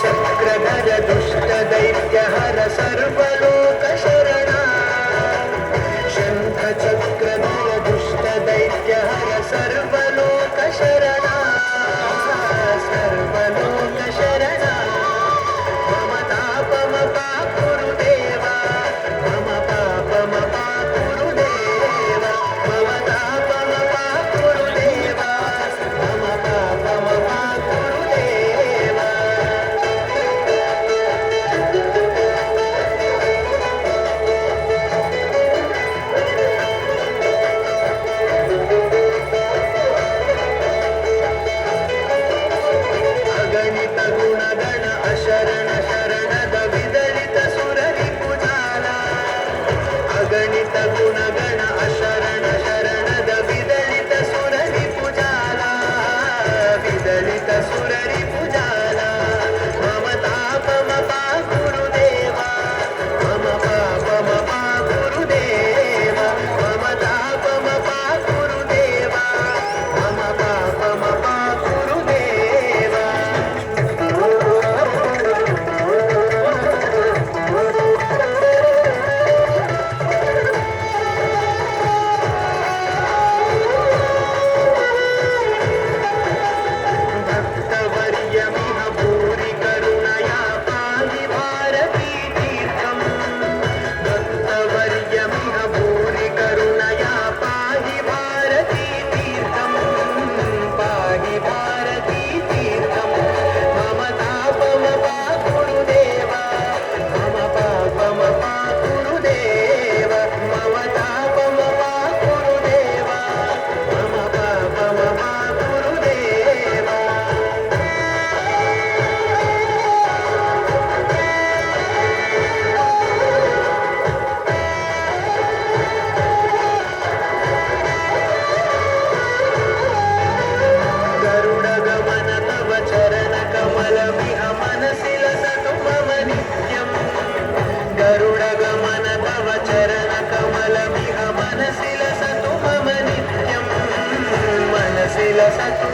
चक्रधर दुष्ट दैत्यहर सर्वलोकशरणा शङ्ख चक्रधर दुष्ट दैत्यहर सर्वलोकशरणा सर्वलोकशरणा मम तापमपा गुरुदेवा मम पापमपा गुरुदेवा मम तापमपा गुरुदेवा मम पापमपा गुरुदेवा अगणित गुणगण अशरण शरणद विदलित सुररिपुजाला अगणित गुणगण अशरण शरणद विदलित सुररिपुजाला विदलित सुररिपुजाला मम तापमपा गुरुदेवा मम पापमपा गुरुदेवा मम तापमपा गुरुदेवा मम पापमपा गुरुदेवा भक्तवर्यमिह भूरि करुणया पाहि भारती तीर्थम् भक्तवर्यमिह भूरि करुणया पाहि भारती तीर्थम् पाहि भारती तीर्थम् मम तापमपा गुरुदेवा मम पापमपा गुरुदेवा मम तापमपा गुरुदेवा मम पापमपा गुरुदेवा गरुडगमन तव चरणकमलमिह मनसि लसतु मम नित्यम् गरुडगमन तव चरणकमलमिह मनसि लसतु मम नित्यम् मनसि लसतु